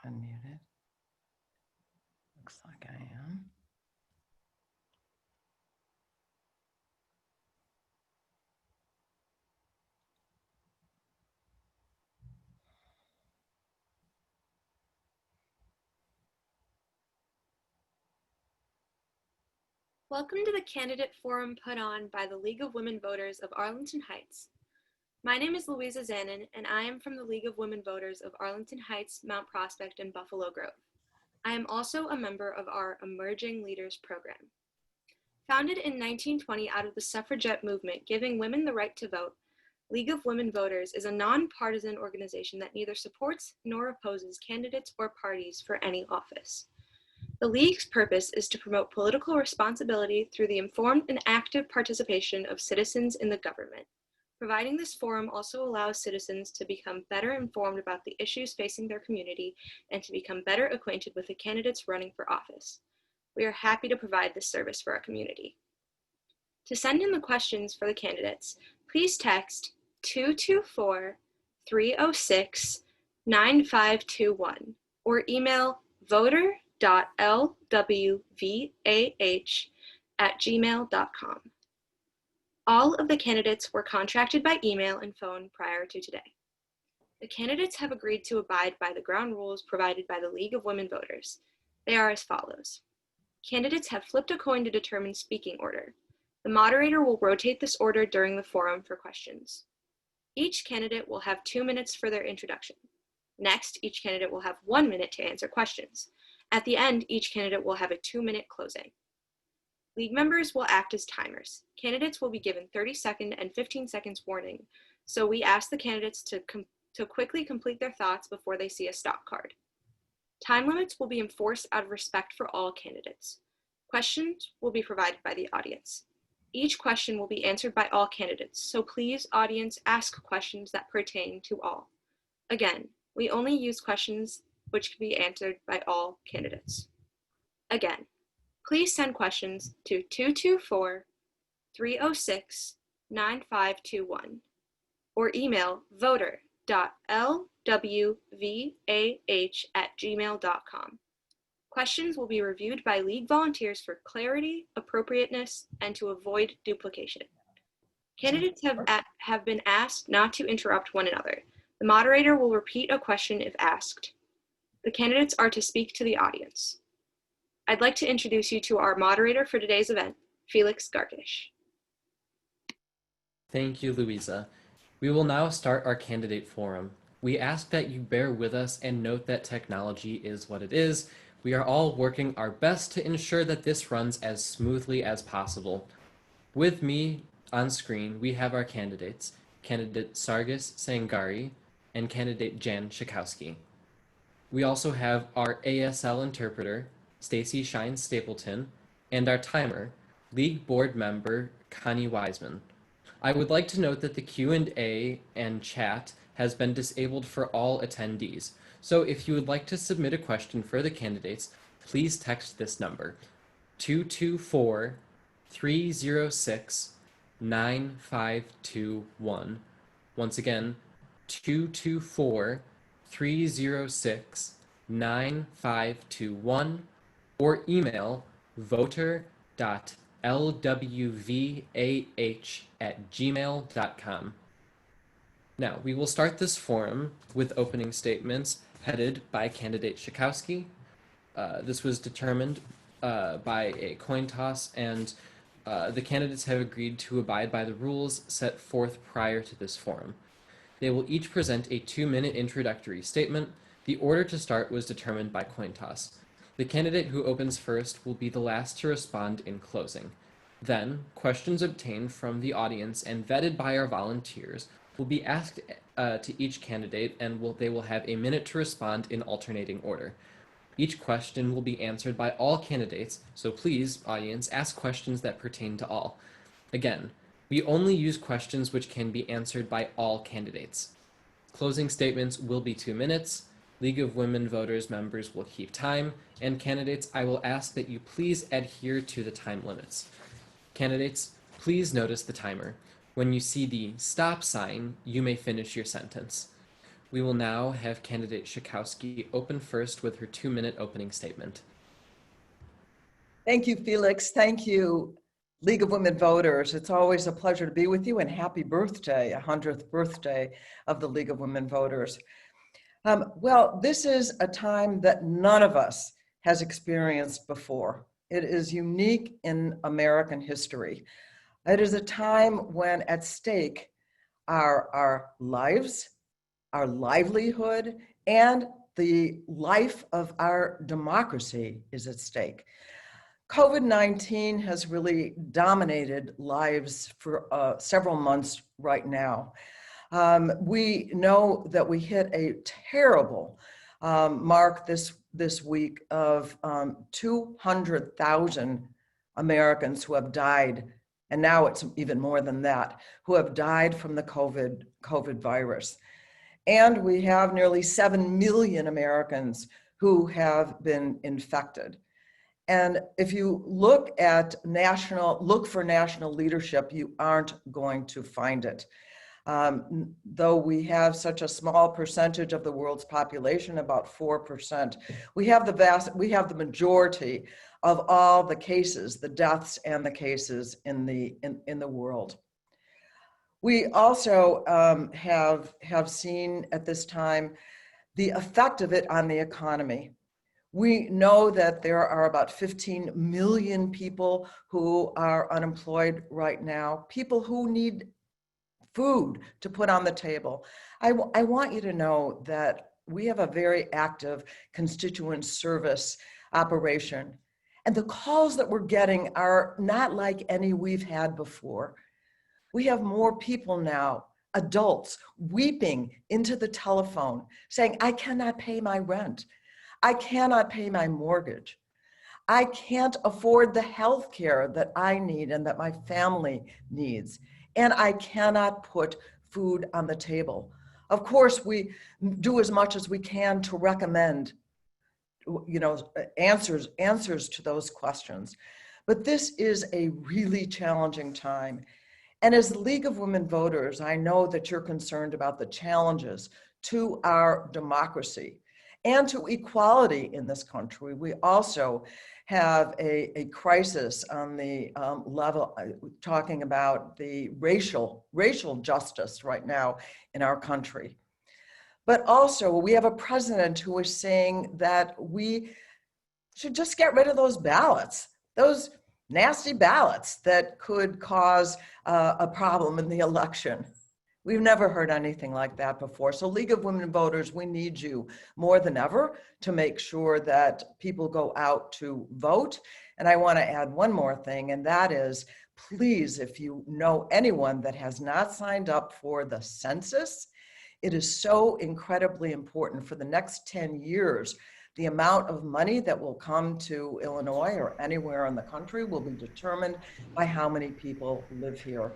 unmuted? Looks like I am. Welcome to the candidate forum put on by the League of Women Voters of Arlington Heights. My name is Louisa Zanin, and I am from the League of Women Voters of Arlington Heights, Mount Prospect, and Buffalo Grove. I am also a member of our Emerging Leaders program. Founded in 1920 out of the suffragette movement giving women the right to vote, League of Women Voters is a nonpartisan organization that neither supports nor opposes candidates or parties for any office. The League's purpose is to promote political responsibility through the informed and active participation of citizens in the government. Providing this forum also allows citizens to become better informed about the issues facing their community and to become better acquainted with the candidates running for office. We are happy to provide this service for our community. To send in the questions for the candidates, please text 224-306-9521 or email voter.lwvah@gmail.com. All of the candidates were contracted by email and phone prior to today. The candidates have agreed to abide by the ground rules provided by the League of Women Voters. They are as follows. Candidates have flipped a coin to determine speaking order. The moderator will rotate this order during the forum for questions. Each candidate will have 2 minutes for their introduction. Next, each candidate will have 1 minute to answer questions. At the end, each candidate will have a 2-minute closing. League members will act as timers. Candidates will be given 30-second and 15 seconds warning, so we ask the candidates to quickly complete their thoughts before they see a stop card. Time limits will be enforced out of respect for all candidates. Questions will be provided by the audience. Each question will be answered by all candidates, so please, audience, ask questions that pertain to all. Again, we only use questions which can be answered by all candidates. Again, please send questions to 224-306-9521 or email voter.lwvah@gmail.com. Questions will be reviewed by League volunteers for clarity, appropriateness, and to avoid duplication. Candidates have been asked not to interrupt one another. The moderator will repeat a question if asked. The candidates are to speak to the audience. I'd like to introduce you to our moderator for today's event, Felix Garkish. Thank you, Louisa. We will now start our candidate forum. We ask that you bear with us and note that technology is what it is. We are all working our best to ensure that this runs as smoothly as possible. With me on screen, we have our candidates, candidate Sargis Sangari and candidate Jan Schakowsky. We also have our ASL interpreter, Stacy Shine Stapleton, and our timer, League board member Connie Wiseman. I would like to note that the Q&A and chat has been disabled for all attendees. So if you would like to submit a question for the candidates, please text this number, 224-306-9521. Once again, 224-306-9521, or email voter.lwvah@gmail.com. Now, we will start this forum with opening statements headed by candidate Schakowsky. This was determined by a coin toss, and the candidates have agreed to abide by the rules set forth prior to this forum. They will each present a 2-minute introductory statement. The order to start was determined by coin toss. The candidate who opens first will be the last to respond in closing. Then, questions obtained from the audience and vetted by our volunteers will be asked to each candidate, and they will have a minute to respond in alternating order. Each question will be answered by all candidates, so please, audience, ask questions that pertain to all. Again, we only use questions which can be answered by all candidates. Closing statements will be 2 minutes. League of Women Voters members will keep time, and candidates, I will ask that you please adhere to the time limits. Candidates, please notice the timer. When you see the stop sign, you may finish your sentence. We will now have candidate Schakowsky open first with her 2-minute opening statement. Thank you, Felix. Thank you, League of Women Voters. It's always a pleasure to be with you, and happy birthday, 100th birthday of the League of Women Voters. Well, this is a time that none of us has experienced before. It is unique in American history. It is a time when at stake are our lives, our livelihood, and the life of our democracy is at stake. COVID-19 has really dominated lives for several months right now. We know that we hit a terrible mark this week of 200,000 Americans who have died, and now it's even more than that, who have died from the COVID virus. And we have nearly 7 million Americans who have been infected. And if you look for national leadership, you aren't going to find it. Though we have such a small percentage of the world's population, about 4%, we have the majority of all the cases, the deaths and the cases in the world. We also have seen at this time the effect of it on the economy. We know that there are about 15 million people who are unemployed right now, people who need food to put on the table. I want you to know that we have a very active constituent service operation, and the calls that we're getting are not like any we've had before. We have more people now, adults, weeping into the telephone saying, I cannot pay my rent. I cannot pay my mortgage. I can't afford the health care that I need and that my family needs. And I cannot put food on the table. Of course, we do as much as we can to recommend, answers to those questions. But this is a really challenging time. And as the League of Women Voters, I know that you're concerned about the challenges to our democracy and to equality in this country. We also have a crisis on the level, talking about the racial justice right now in our country. But also we have a president who is saying that we should just get rid of those ballots, those nasty ballots that could cause a problem in the election. We've never heard anything like that before. So League of Women Voters, we need you more than ever to make sure that people go out to vote. And I want to add one more thing, and that is, please, if you know anyone that has not signed up for the census, it is so incredibly important. For the next 10 years, the amount of money that will come to Illinois or anywhere in the country will be determined by how many people live here.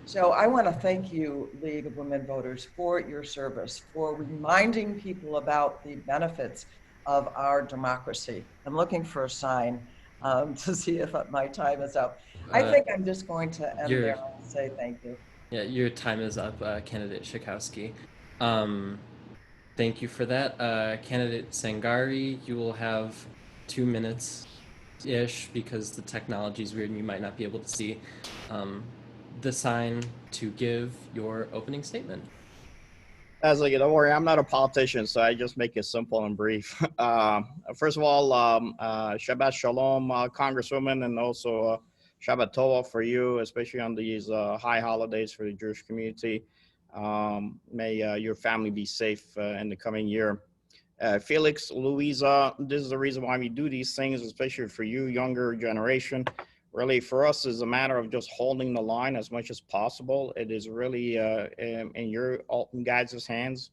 So I want to thank you, League of Women Voters, for your service, for reminding people about the benefits of our democracy. I'm looking for a sign to see if my time is up. I think I'm just going to end there and say thank you. Yeah, your time is up, candidate Schakowsky. Thank you for that. Candidate Sangari, you will have 2 minutes-ish because the technology is weird and you might not be able to see the sign to give your opening statement. As like, don't worry, I'm not a politician, so I just make it simple and brief. First of all, Shabbat Shalom, Congresswoman, and also Shabbat Tova for you, especially on these high holidays for the Jewish community. May your family be safe in the coming year. Felix, Louisa, this is the reason why we do these things, especially for you, younger generation. Really, for us, is a matter of just holding the line as much as possible. It is really in your guys' hands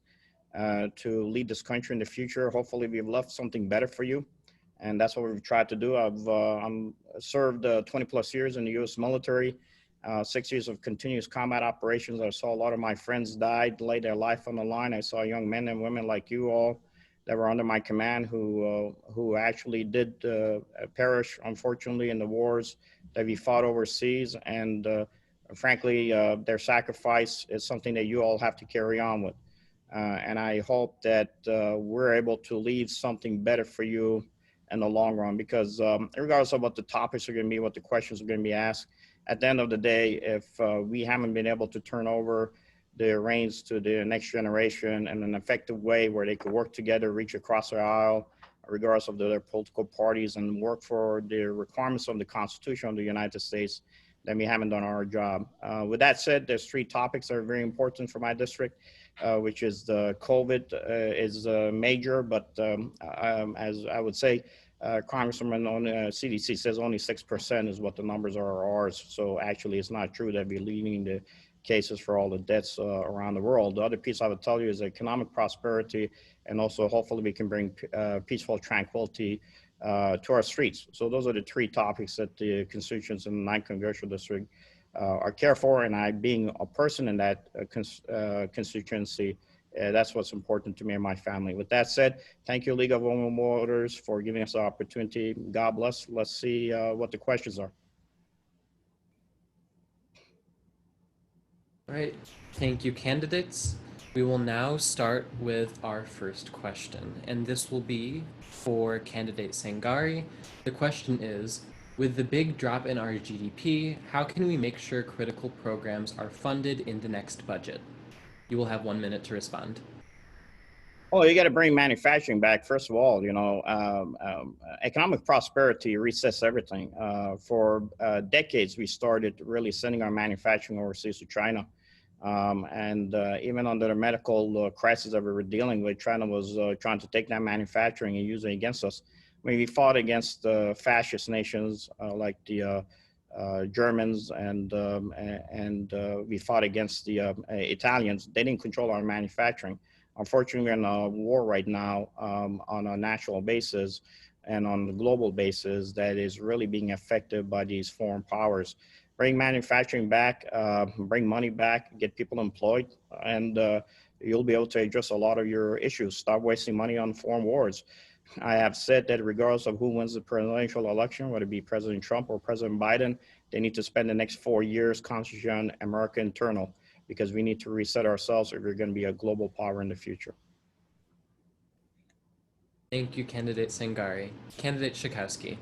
to lead this country in the future. Hopefully, we've left something better for you, and that's what we've tried to do. I'm served 20 plus years in the U.S. military, 6 years of continuous combat operations. I saw a lot of my friends die, lay their life on the line. I saw young men and women like you all that were under my command who actually did perish, unfortunately, in the wars that we fought overseas. And frankly, their sacrifice is something that you all have to carry on with. And I hope that we're able to leave something better for you in the long run, because regardless of what the topics are going to be, what the questions are going to be asked, at the end of the day, if we haven't been able to turn over the reins to the next generation in an effective way where they could work together, reach across the aisle, regardless of their political parties, and work for the requirements of the Constitution of the United States, then we haven't done our job. With that said, there's three topics that are very important for my district, which is the COVID is major, but as I would say, Congressman on CDC says only 6% is what the numbers are ours. So actually, it's not true that we're leading the cases for all the deaths around the world. The other piece I would tell you is economic prosperity, and also hopefully we can bring peaceful tranquility to our streets. So those are the three topics that the constituents in the 9th Congressional District are care for, and I, being a person in that constituency, that's what's important to me and my family. With that said, thank you, League of Women Voters, for giving us the opportunity. God bless. Let's see what the questions are. All right, thank you, candidates. We will now start with our first question, and this will be for candidate Sangari. The question is, with the big drop in our GDP, how can we make sure critical programs are funded in the next budget? You will have 1 minute to respond. Oh, you got to bring manufacturing back. First of all, economic prosperity resets everything. For decades, we started really sending our manufacturing overseas to China. Even under the medical crisis that we were dealing with, China was trying to take that manufacturing and use it against us. I mean, we fought against fascist nations like the Germans, and we fought against the Italians. They didn't control our manufacturing. Unfortunately, we're in a war right now on a national basis and on the global basis that is really being affected by these foreign powers. Bring manufacturing back, bring money back, get people employed, and you'll be able to address a lot of your issues. Stop wasting money on foreign wars. I have said that regardless of who wins the presidential election, whether it be President Trump or President Biden, they need to spend the next 4 years concentrating on America internal, because we need to reset ourselves if we're going to be a global power in the future. Thank you, candidate Sangari. Candidate Schakowsky.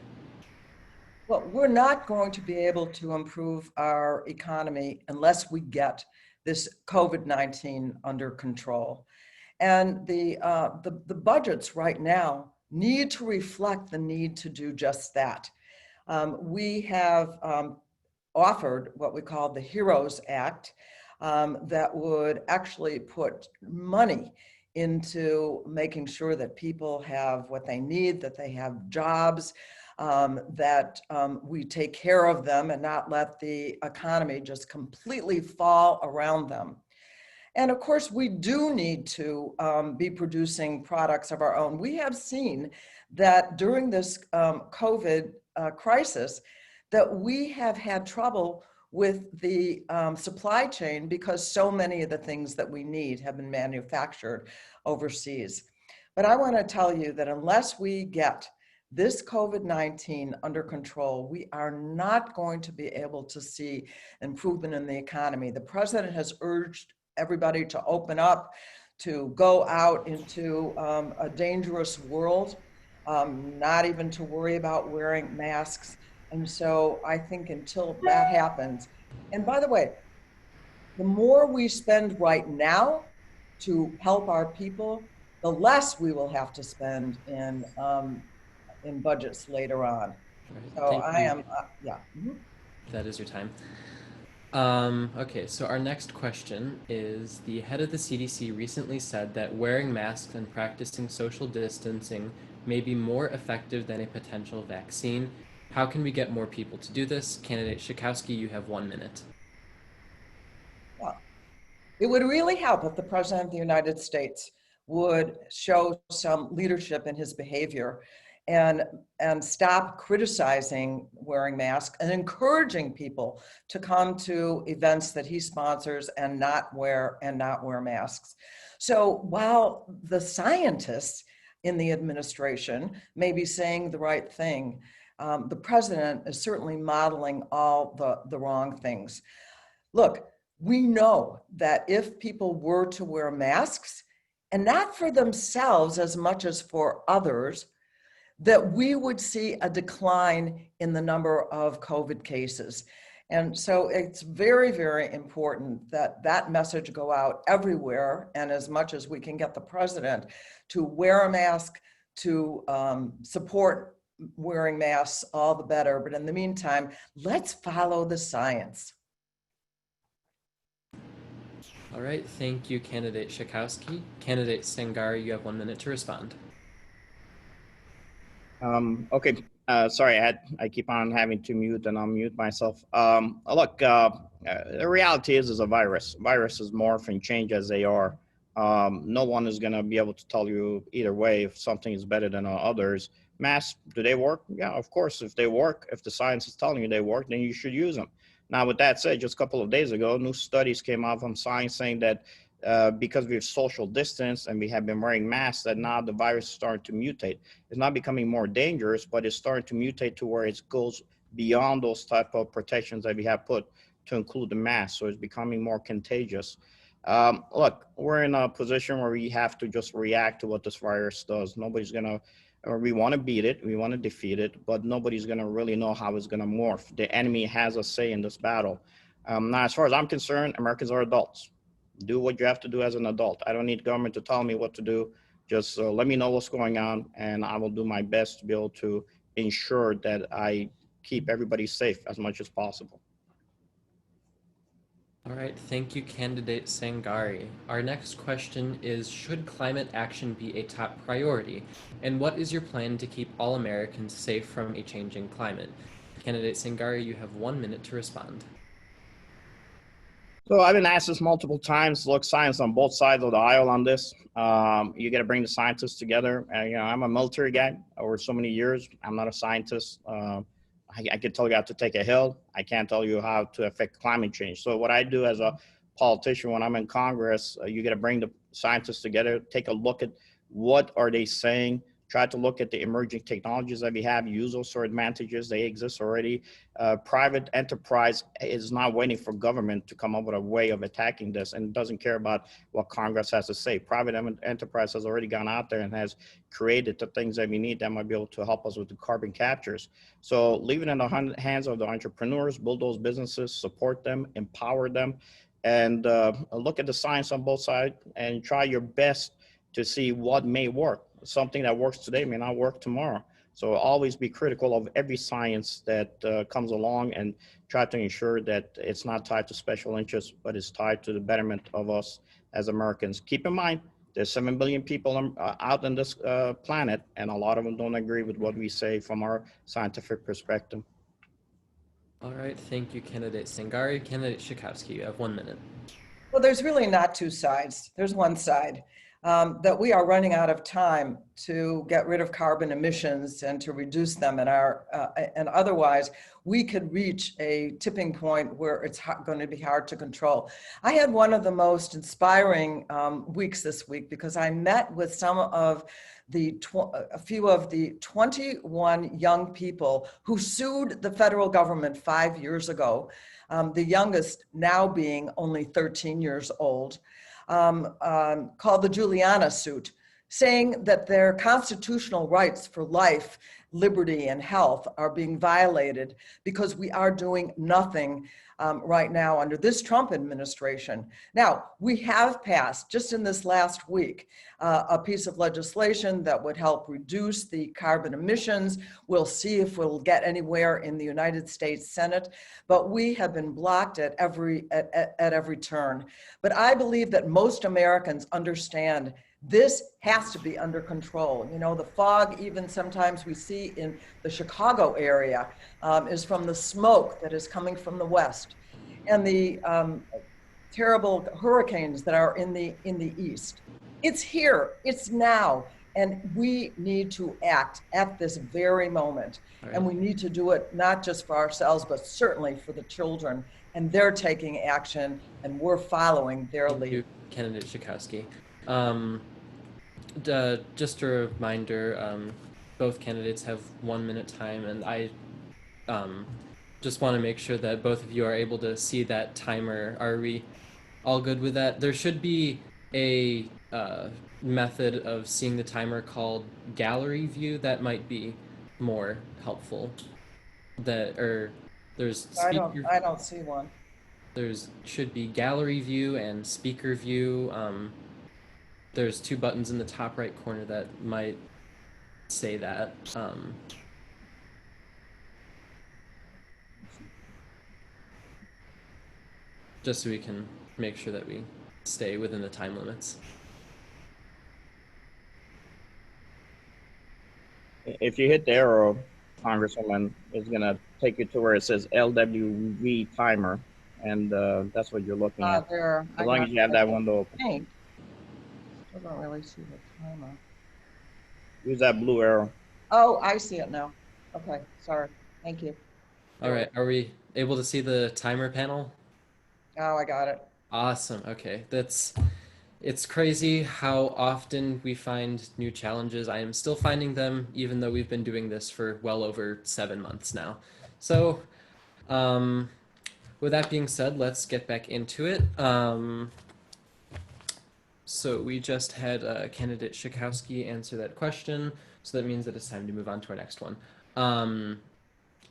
Well, we're not going to be able to improve our economy unless we get this COVID-19 under control. And the budgets right now need to reflect the need to do just that. We have offered what we call the HEROES Act that would actually put money into making sure that people have what they need, that they have jobs, that we take care of them and not let the economy just completely fall around them. And of course, we do need to be producing products of our own. We have seen that during this COVID crisis, that we have had trouble with the supply chain because so many of the things that we need have been manufactured overseas. But I want to tell you that unless we get this COVID-19 under control, we are not going to be able to see improvement in the economy. The president has urged everybody to open up, to go out into a dangerous world, not even to worry about wearing masks. And so I think until that happens, and by the way, the more we spend right now to help our people, the less we will have to spend in budgets later on. Right, so I am, yeah. Mm-hmm. That is your time. Okay, so our next question is, the head of the CDC recently said that wearing masks and practicing social distancing may be more effective than a potential vaccine. How can we get more people to do this? Candidate Schakowsky, you have 1 minute. Well, it would really help if the President of the United States would show some leadership in his behavior and stop criticizing wearing masks and encouraging people to come to events that he sponsors and not wear masks. So while the scientists in the administration may be saying the right thing, the president is certainly modeling all the wrong things. Look, we know that if people were to wear masks, and not for themselves as much as for others, that we would see a decline in the number of COVID cases. And so it's very, very important that that message go out everywhere, and as much as we can get the president to wear a mask, to support wearing masks, all the better. But in the meantime, let's follow the science. All right, thank you, Candidate Schakowsky. Candidate Sangari, you have 1 minute to respond. Okay. Sorry, I keep on having to mute and unmute myself. Look, the reality is a virus. Viruses morph and change as they are. No one is going to be able to tell you either way if something is better than others. Masks, do they work? Yeah, of course. If they work, if the science is telling you they work, then you should use them. Now, with that said, just a couple of days ago, new studies came out from science saying that because we have social distance and we have been wearing masks, that now the virus is starting to mutate. It's not becoming more dangerous, but it's starting to mutate to where it goes beyond those type of protections that we have put to include the mask. So it's becoming more contagious. Look, we're in a position where we have to just react to what this virus does. Nobody's gonna, or we want to beat it, we want to defeat it, but nobody's gonna really know how it's gonna morph. The enemy has a say in this battle. Now, as far as I'm concerned, Americans are adults. Do what you have to do as an adult. I don't need government to tell me what to do. Just let me know what's going on, and I will do my best to be able to ensure that I keep everybody safe as much as possible. All right, thank you, Candidate Sangari. Our next question is, should climate action be a top priority? And what is your plan to keep all Americans safe from a changing climate? Candidate Sangari, you have 1 minute to respond. So I've been asked this multiple times. Look, science on both sides of the aisle on this. You got to bring the scientists together. You know, I'm a military guy over so many years. I'm not a scientist. I can tell you how to take a hill. I can't tell you how to affect climate change. So what I do as a politician when I'm in Congress, you got to bring the scientists together, take a look at what are they saying, try to look at the emerging technologies that we have, use those sort of advantages. They exist already. Private enterprise is not waiting for government to come up with a way of attacking this and doesn't care about what Congress has to say. Private enterprise has already gone out there and has created the things that we need that might be able to help us with the carbon captures. So leave it in the hands of the entrepreneurs, build those businesses, support them, empower them, and look at the science on both sides and try your best to see what may work. Something that works today may not work tomorrow. So always be critical of every science that comes along and try to ensure that it's not tied to special interests, but it's tied to the betterment of us as Americans. Keep in mind, there's 7 billion people out on this planet, and a lot of them don't agree with what we say from our scientific perspective. All right, thank you, Candidate Sangari. Candidate Schakowsky, you have 1 minute. Well, there's really not two sides. There's one side. That we are running out of time to get rid of carbon emissions and to reduce them in our, and otherwise we could reach a tipping point where it's going to be hard to control. I had one of the most inspiring weeks this week because I met with some of a few of the 21 young people who sued the federal government 5 years ago, the youngest now being only 13 years old. Called the Juliana suit, saying that their constitutional rights for life, liberty, and health are being violated because we are doing nothing right now under this Trump administration. Now, we have passed, just in this last week, a piece of legislation that would help reduce the carbon emissions. We'll see if we'll get anywhere in the United States Senate, but we have been blocked at every turn. But I believe that most Americans understand this has to be under control. You know, the fog even sometimes we see in the Chicago area is from the smoke that is coming from the west, and the terrible hurricanes that are in the east. It's here, it's now, and we need to act at this very moment. Right. And we need to do it not just for ourselves, but certainly for the children. And they're taking action, and we're following their lead. Thank you, Candidate Schakowsky. Just a reminder, both candidates have 1 minute time, and I just want to make sure that both of you are able to see that timer. Are we all good with that? There should be a method of seeing the timer called gallery view, that might be more helpful. That or there's speaker I don't see one. there's should be gallery view and speaker view. There's two buttons in the top right corner that might say that. Just so we can make sure that we stay within the time limits. If you hit the arrow, Congresswoman, it's gonna take you to where it says LWV timer, and that's what you're looking at. There, As long as you have that window open. Paint. I don't really see the timer. Use that blue arrow. Oh, I see it now. Okay, sorry. Thank you. All right, are we able to see the timer panel? Oh, I got it. Awesome. Okay, it's crazy how often we find new challenges. I am still finding them, even though we've been doing this for well over 7 months now. So, with that being said, let's get back into it. So we just had candidate Schakowsky answer that question, so that means that it's time to move on to our next one.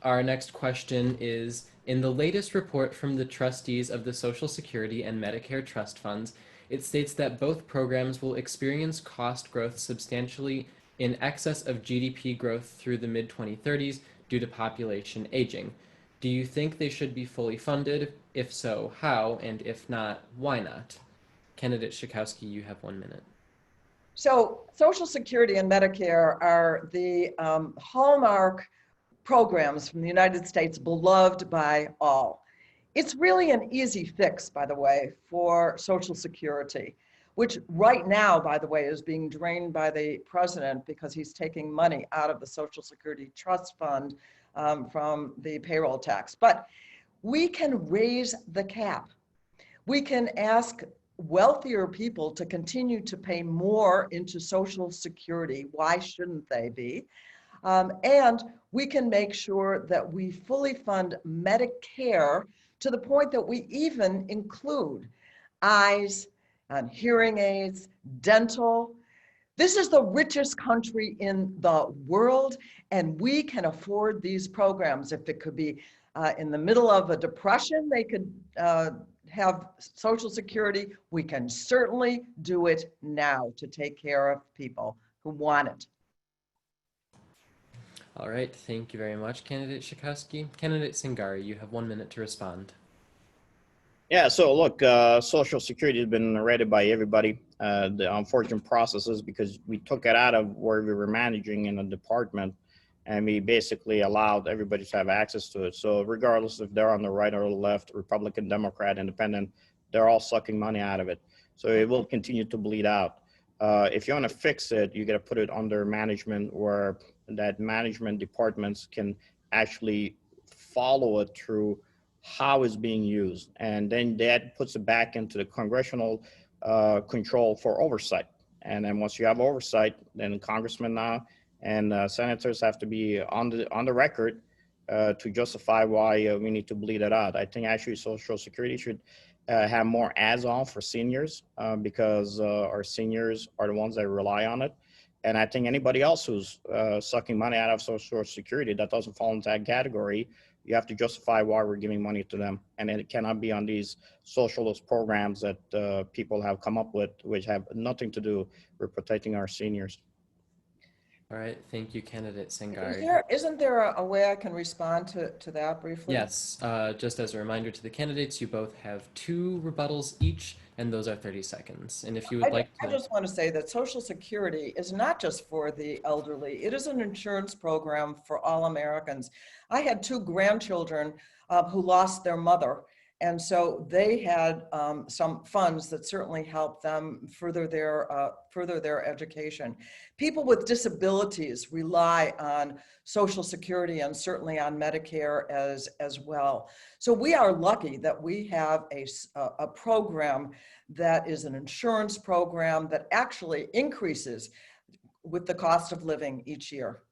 Our next question is, in the latest report from the trustees of the Social Security and Medicare trust funds, it states that both programs will experience cost growth substantially in excess of GDP growth through the mid-2030s due to population aging. Do you think they should be fully funded? If so, how? And if not, why not? Candidate Schakowsky, you have 1 minute. So Social Security and Medicare are the hallmark programs from the United States, beloved by all. It's really an easy fix, by the way, for Social Security, which right now, by the way, is being drained by the president because he's taking money out of the Social Security Trust Fund from the payroll tax. But we can raise the cap. We can ask wealthier people to continue to pay more into Social Security. Why shouldn't they be? And we can make sure that we fully fund Medicare to the point that we even include eyes and hearing aids, dental. This is the richest country in the world, and we can afford these programs. If it could be in the middle of a depression, they could have Social Security. We can certainly do it now to take care of people who want it. All right, thank you very much, Candidate Schakowsky. Candidate Singari, you have 1 minute to respond. Yeah, so look, Social Security has been rated by everybody. The unfortunate process is because we took it out of where we were managing in a department, and we basically allowed everybody to have access to it. So regardless if they're on the right or the left, Republican, Democrat, Independent, they're all sucking money out of it. So it will continue to bleed out. If you want to fix it, you got to put it under management where that management departments can actually follow it through how it's being used. And then that puts it back into the congressional control for oversight. And then once you have oversight, then congressmen now and senators have to be on the record to justify why we need to bleed it out. I think actually Social Security should have more ads on for seniors because our seniors are the ones that rely on it. And I think anybody else who's sucking money out of Social Security that doesn't fall into that category, you have to justify why we're giving money to them. And it cannot be on these socialist programs that people have come up with, which have nothing to do with protecting our seniors. All right, thank you, Candidate Singari. Isn't there a way I can respond to that briefly? Yes, just as a reminder to the candidates, you both have 2 rebuttals each, and those are 30 seconds. And if you would like to... I just want to say that Social Security is not just for the elderly. It is an insurance program for all Americans. I had 2 grandchildren who lost their mother. And so they had some funds that certainly helped them further their education. People with disabilities rely on Social Security and certainly on Medicare as well. So we are lucky that we have a program that is an insurance program that actually increases with the cost of living each year.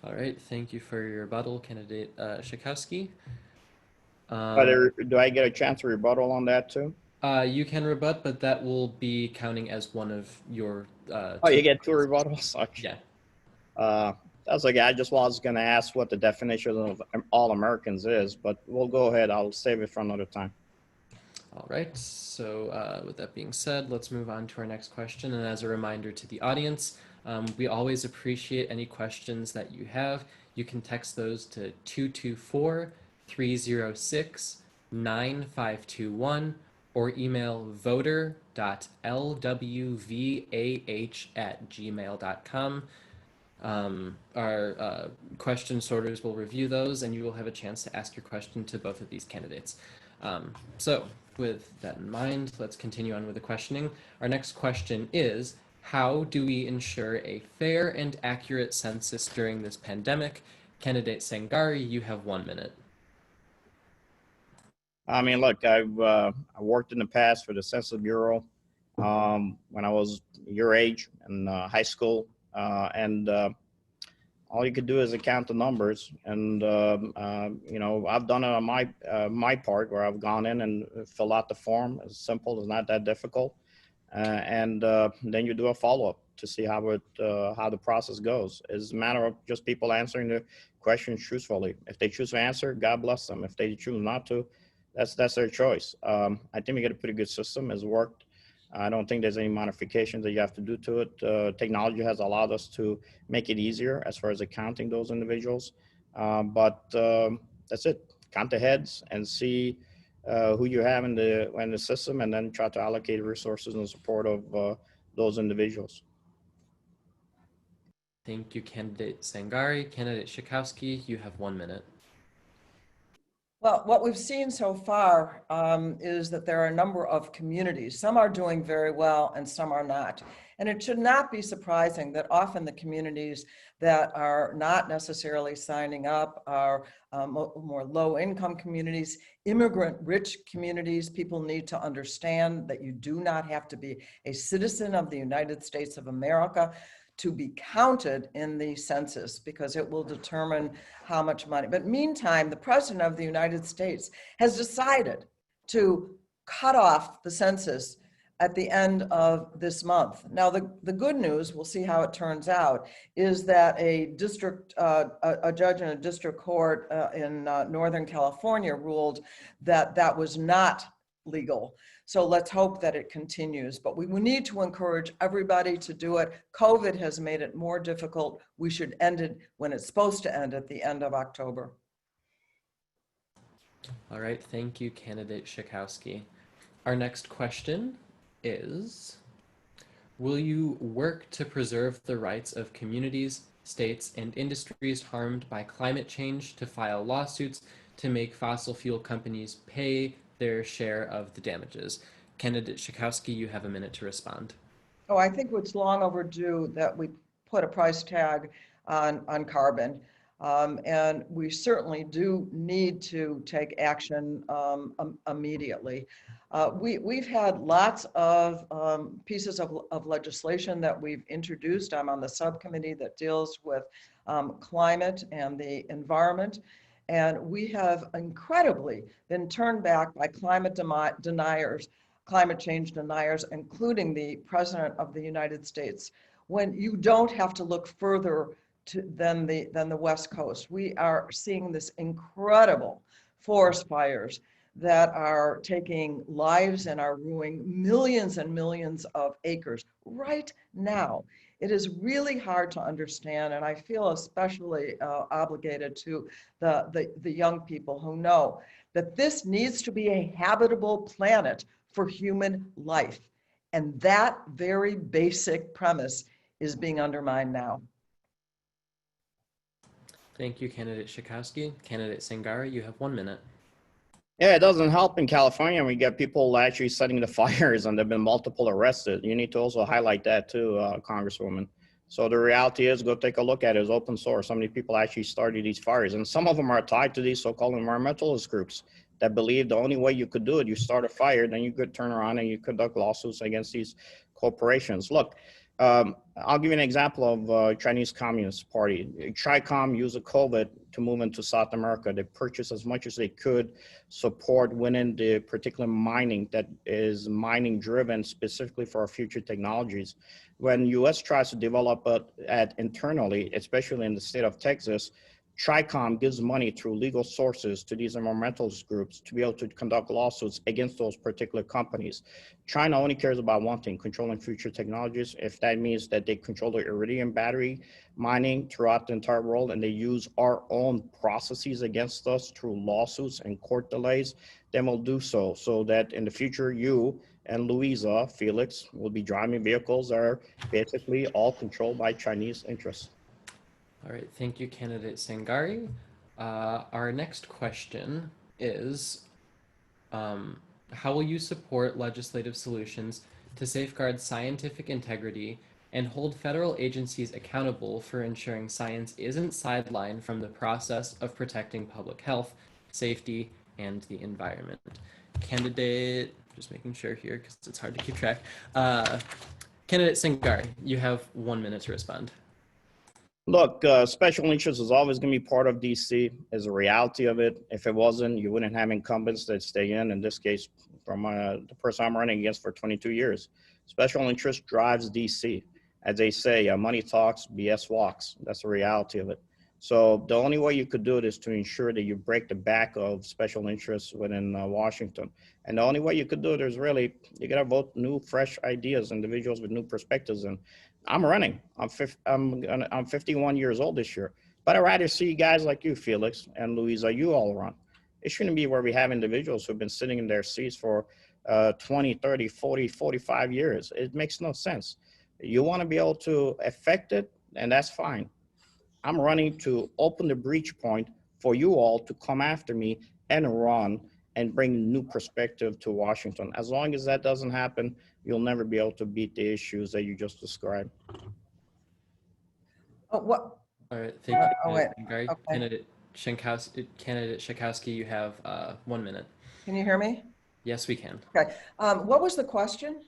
All right, thank you for your rebuttal, Candidate Schakowsky. But do I get a chance to rebuttal on that too? You can rebut, but that will be counting as one of your Oh, two. you get two rebuttals? Okay. Yeah. That's okay. I just was going to ask what the definition of all Americans is, but we'll go ahead. I'll save it for another time. All right. So with that being said, let's move on to our next question. And as a reminder to the audience, we always appreciate any questions that you have. You can text those to 224-306-9521 or email voter.lwvah@gmail.com. Our question sorters will review those, and you will have a chance to ask your question to both of these candidates. So with that in mind, let's continue on with the questioning. Our next question is, how do we ensure a fair and accurate census during this pandemic? Candidate Sangari, you have 1 minute. I mean, look, I worked in the past for the Census Bureau when I was your age in high school, and all you could do is count the numbers. And you know, I've done it on my part, where I've gone in and fill out the form. It's simple; it's not that difficult. And then you do a follow-up to see how the process goes. It's a matter of just people answering the questions truthfully. If they choose to answer, God bless them. If they choose not to, that's their choice. I think we get a pretty good system. It's worked. I don't think there's any modifications that you have to do to it. Technology has allowed us to make it easier as far as accounting those individuals. But that's it. Count the heads and see who you have in the system, and then try to allocate resources in support of those individuals. Thank you, Candidate Sangari. Candidate Shikowski, you have 1 minute. Well, what we've seen so far is that there are a number of communities. Some are doing very well and some are not. And it should not be surprising that often the communities that are not necessarily signing up are more low-income communities, immigrant-rich communities. People need to understand that you do not have to be a citizen of the United States of America to be counted in the census, because it will determine how much money. But meantime, the President of the United States has decided to cut off the census at the end of this month. Now, the good news, we'll see how it turns out, is that a judge in a district court in Northern California ruled that that was not legal. So let's hope that it continues, but we need to encourage everybody to do it. COVID has made it more difficult. We should end it when it's supposed to end, at the end of October. All right, thank you, Candidate Shikowski. Our next question is, will you work to preserve the rights of communities, states, and industries harmed by climate change to file lawsuits to make fossil fuel companies pay their share of the damages? Candidate Shikowski, you have 1 minute to respond. Oh, I think it's long overdue that we put a price tag on carbon. And we certainly do need to take action immediately. We've had lots of pieces of legislation that we've introduced. I'm on the subcommittee that deals with climate and the environment. And we have incredibly been turned back by climate change deniers, including the President of the United States, when you don't have to look further than the West Coast. We are seeing this incredible forest fires that are taking lives and are ruining millions and millions of acres right now. It is really hard to understand, and I feel especially obligated to the young people who know that this needs to be a habitable planet for human life. And that very basic premise is being undermined now. Thank you, Candidate Shikowski. Candidate Sangari, you have 1 minute. Yeah, it doesn't help in California. We get people actually setting the fires, and there've been multiple arrested. You need to also highlight that too, Congresswoman. So the reality is, go take a look at it. It's open source. How many people actually started these fires? And some of them are tied to these so-called environmentalist groups that believe the only way you could do it, you start a fire, then you could turn around and you conduct lawsuits against these corporations. Look, I'll give you an example of Chinese Communist Party. CHICOM used COVID to move into South America. They purchased as much as they could, support winning the particular mining that is mining driven specifically for our future technologies. When US tries to develop it internally, especially in the state of Texas, CHICOM gives money through legal sources to these environmentalist groups to be able to conduct lawsuits against those particular companies. China only cares about one thing, controlling future technologies. If that means that they control the iridium battery mining throughout the entire world and they use our own processes against us through lawsuits and court delays, then we'll do so, so that in the future you and Louisa, Felix, will be driving vehicles that are basically all controlled by Chinese interests. All right, thank you, candidate Sangari. Our next question is, how will you support legislative solutions to safeguard scientific integrity and hold federal agencies accountable for ensuring science isn't sidelined from the process of protecting public health, safety, and the environment? Candidate, just making sure here because it's hard to keep track. Candidate Sangari, you have 1 minute to respond. Look, special interest is always going to be part of DC, is a reality of it. If it wasn't, you wouldn't have incumbents that stay in this case, from the person I'm running against for 22 years. Special interest drives DC. As they say, money talks, BS walks. That's the reality of it. So the only way you could do it is to ensure that you break the back of special interests within Washington. And the only way you could do it is really, you got to vote new, fresh ideas, individuals with new perspectives. And I'm running. I'm 51 years old this year. But I'd rather see guys like you, Felix, and Louisa, you all run. It shouldn't be where we have individuals who've been sitting in their seats for 20, 30, 40, 45 years. It makes no sense. You want to be able to affect it, and that's fine. I'm running to open the breach point for you all to come after me and run and bring new perspective to Washington. As long as that doesn't happen, you'll never be able to beat the issues that you just described. Oh, what? All right, thank you, Oh, wait. Sangari. Okay. Candidate Shakowski, you have 1 minute. Can you hear me? Yes, we can. Okay. What was the question?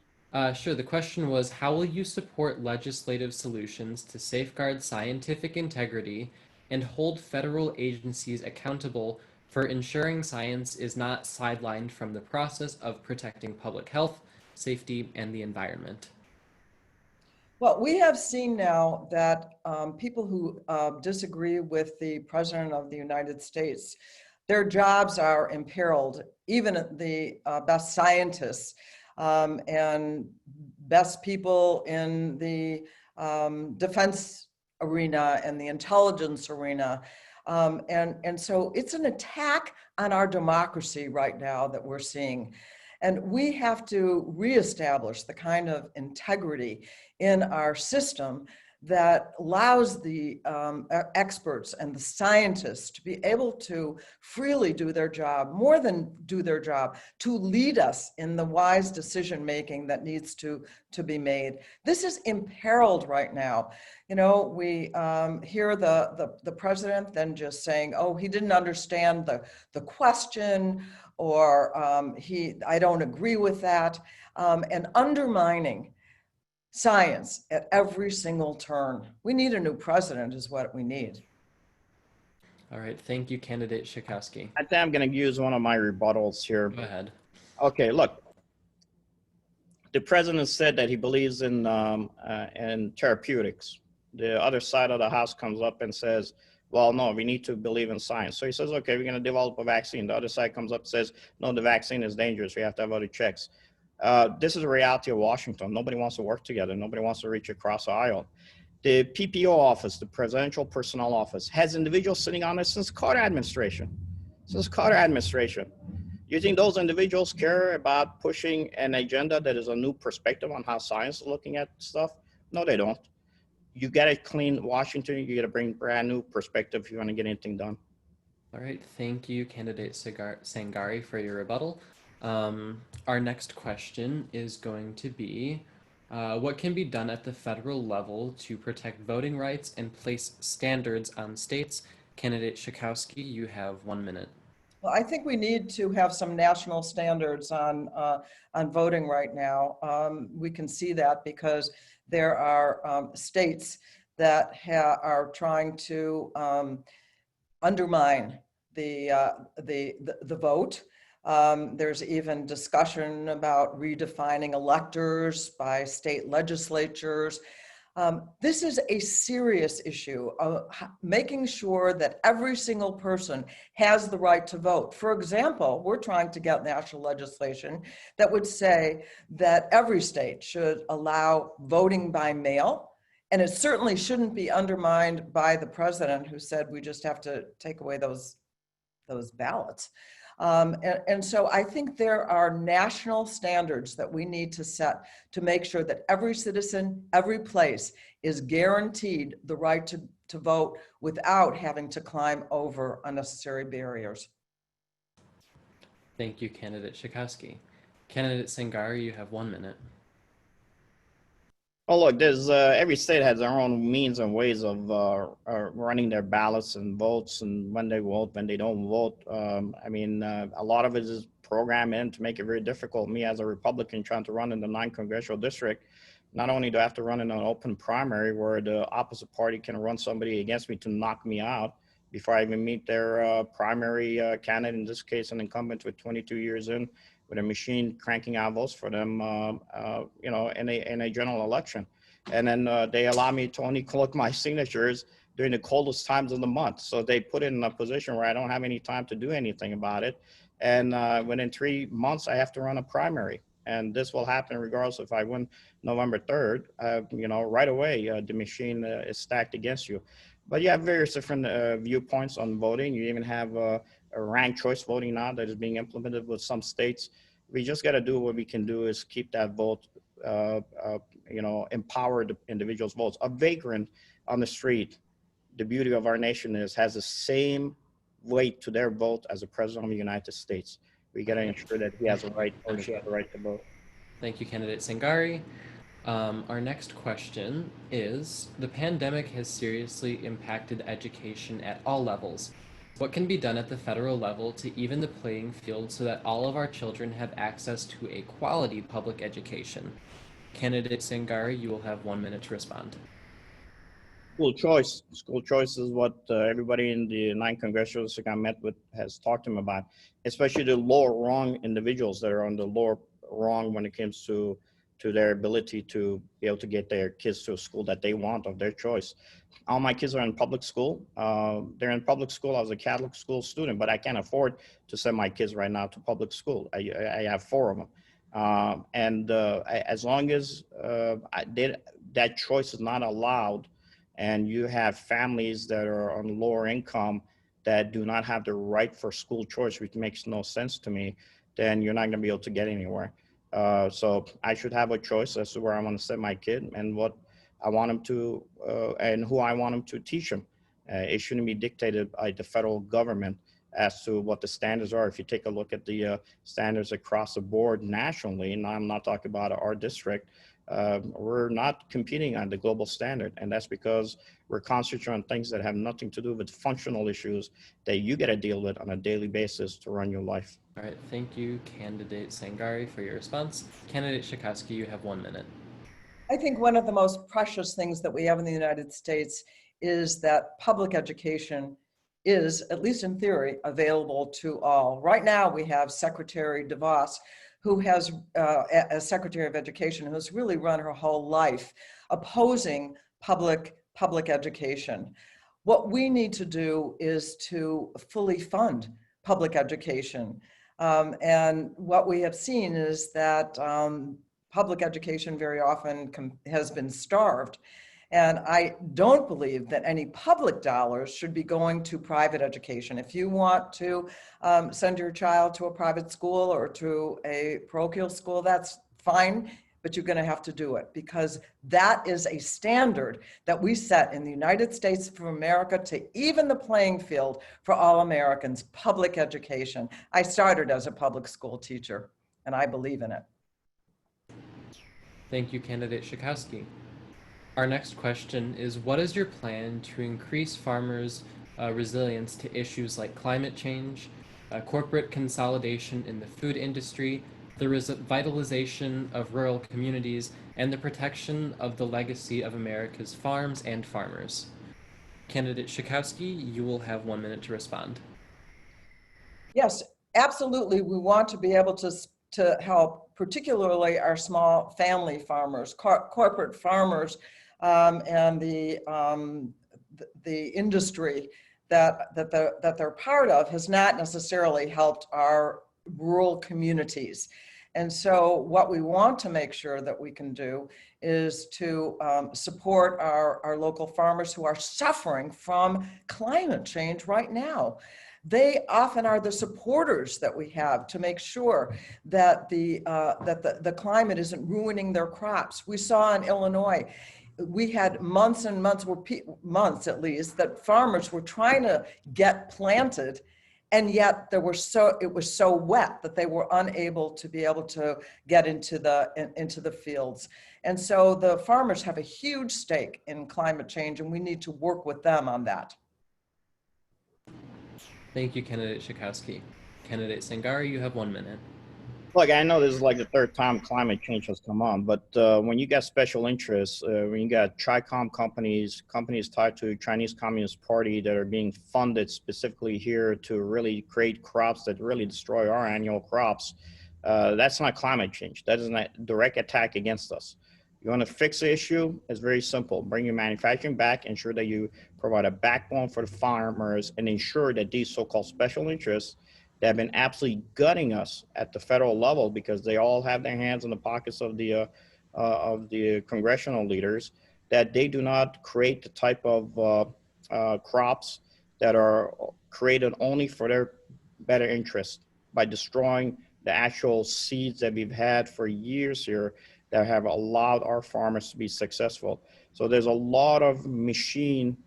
Sure. The question was, how will you support legislative solutions to safeguard scientific integrity and hold federal agencies accountable for ensuring science is not sidelined from the process of protecting public health, safety, and the environment? Well, we have seen now that people who disagree with the President of the United States, their jobs are imperiled, even the best scientists and best people in the defense arena and the intelligence arena. And so it's an attack on our democracy right now that we're seeing. And we have to reestablish the kind of integrity in our system that allows the experts and the scientists to be able to freely do their job, more than do their job, to lead us in the wise decision-making that needs to be made. This is imperiled right now. You know, we hear the president then just saying, oh, he didn't understand the question, or I don't agree with that, and undermining science at every single turn. We need a new president is what we need. All right. Thank you, candidate Shakowski. I think I'm going to use one of my rebuttals here. Go ahead. Okay, look. The president said that he believes in therapeutics. The other side of the house comes up and says, well, no, we need to believe in science. So he says, okay, we're going to develop a vaccine. The other side comes up and says, no, the vaccine is dangerous. We have to have other checks. This is a reality of Washington. Nobody wants to work together. Nobody wants to reach across the aisle. The PPO office, the Presidential Personnel Office, has individuals sitting on it since Carter administration. Since Carter administration. You think those individuals care about pushing an agenda that is a new perspective on how science is looking at stuff? No, they don't. You got to clean Washington. You got to bring brand new perspective if you want to get anything done. All right. Thank you, candidate Sangari, for your rebuttal. Our next question is going to be, what can be done at the federal level to protect voting rights and place standards on states? Candidate Shakowski, you have 1 minute. Well, I think we need to have some national standards on voting right now. We can see that because there are states that are trying to undermine the vote. There's even discussion about redefining electors by state legislatures. This is a serious issue of making sure that every single person has the right to vote. For example, we're trying to get national legislation that would say that every state should allow voting by mail. And it certainly shouldn't be undermined by the president, who said we just have to take away those ballots. And so I think there are national standards that we need to set to make sure that every citizen, every place is guaranteed the right to vote without having to climb over unnecessary barriers. Thank you, Candidate Schakowsky. Candidate Sangari, you have 1 minute. Oh, look, there's every state has their own means and ways of running their ballots and votes, and when they vote, when they don't vote. I mean, a lot of it is programmed in to make it very difficult. Me as a Republican trying to run in the 9th congressional district, not only do I have to run in an open primary where the opposite party can run somebody against me to knock me out before I even meet their primary candidate, in this case, an incumbent with 22 years in, with a machine cranking out votes for them, you know, in a general election. And then they allow me to only collect my signatures during the coldest times of the month. So they put it in a position where I don't have any time to do anything about it. And within 3 months, I have to run a primary. And this will happen regardless if I win November 3rd, you know, right away, the machine is stacked against you. But you have various different viewpoints on voting. You even have a ranked choice voting now that is being implemented with some states. We just got to do what we can do is keep that vote, you know, empower the individuals' votes. A vagrant on the street, the beauty of our nation is, has the same weight to their vote as the president of the United States. We got to ensure that he has a right, or she has a right to vote. Thank you, Candidate Sangari. Our next question is, the pandemic has seriously impacted education at all levels. What can be done at the federal level to even the playing field so that all of our children have access to a quality public education? Candidate Sangari, you will have 1 minute to respond. School choice. School choice is what everybody in the 9th congressional district I met with has talked to him about, especially the lower rung individuals that are on the lower rung when it comes to their ability to be able to get their kids to a school that they want of their choice. All my kids are in public school. They're in public school. I was a Catholic school student, but I can't afford to send my kids right now to public school. I have 4 of them. As long as that choice is not allowed, and you have families that are on lower income that do not have the right for school choice, which makes no sense to me, then you're not going to be able to get anywhere. So I should have a choice as to where I want to send my kid and what I want him to, and who I want him to teach him. It shouldn't be dictated by the federal government as to what the standards are. If you take a look at the standards across the board nationally, and I'm not talking about our district, we're not competing on the global standard. And that's because we're concentrating on things that have nothing to do with functional issues that you got to deal with on a daily basis to run your life. All right, thank you, Candidate Sangari, for your response. Candidate Schakowsky, you have 1 minute. I think one of the most precious things that we have in the United States is that public education is, at least in theory, available to all. Right now, we have Secretary DeVos, who has, as Secretary of Education, who has really run her whole life opposing public education. What we need to do is to fully fund public education. And what we have seen is that public education very often has been starved. And I don't believe that any public dollars should be going to private education. If you want to send your child to a private school or to a parochial school, that's fine, but you're going to have to do it, because that is a standard that we set in the United States of America to even the playing field for all Americans, public education. I started as a public school teacher, and I believe in it. Thank you, Candidate Schakowsky. Our next question is, what is your plan to increase farmers' resilience to issues like climate change, corporate consolidation in the food industry, the revitalization of rural communities, and the protection of the legacy of America's farms and farmers. Candidate Schakowsky, you will have 1 minute to respond. Yes, absolutely. We want to be able to help, particularly our small family farmers, corporate farmers, and the industry that they're part of has not necessarily helped our rural communities. And so what we want to make sure that we can do is to support our local farmers who are suffering from climate change right now. They often are the supporters that we have to make sure that the climate isn't ruining their crops. We saw in Illinois, we had months and months, months at least, that farmers were trying to get planted, and yet it was so wet that they were unable to be able to get into the fields. And so the farmers have a huge stake in climate change, and we need to work with them on that. Thank you, Candidate Schakowsky. Candidate Sangari, you have 1 minute. Look, I know this is like the third time climate change has come on, but when you got special interests, when you got Tricom companies tied to Chinese Communist Party that are being funded specifically here to really create crops that really destroy our annual crops, that's not climate change. That is a direct attack against us. You want to fix the issue? It's very simple. Bring your manufacturing back, ensure that you provide a backbone for the farmers, and ensure that these so-called special interests that have been absolutely gutting us at the federal level, because they all have their hands in the pockets of the congressional leaders, that they do not create the type of crops that are created only for their better interest by destroying the actual seeds that we've had for years here that have allowed our farmers to be successful. So there's a lot of machine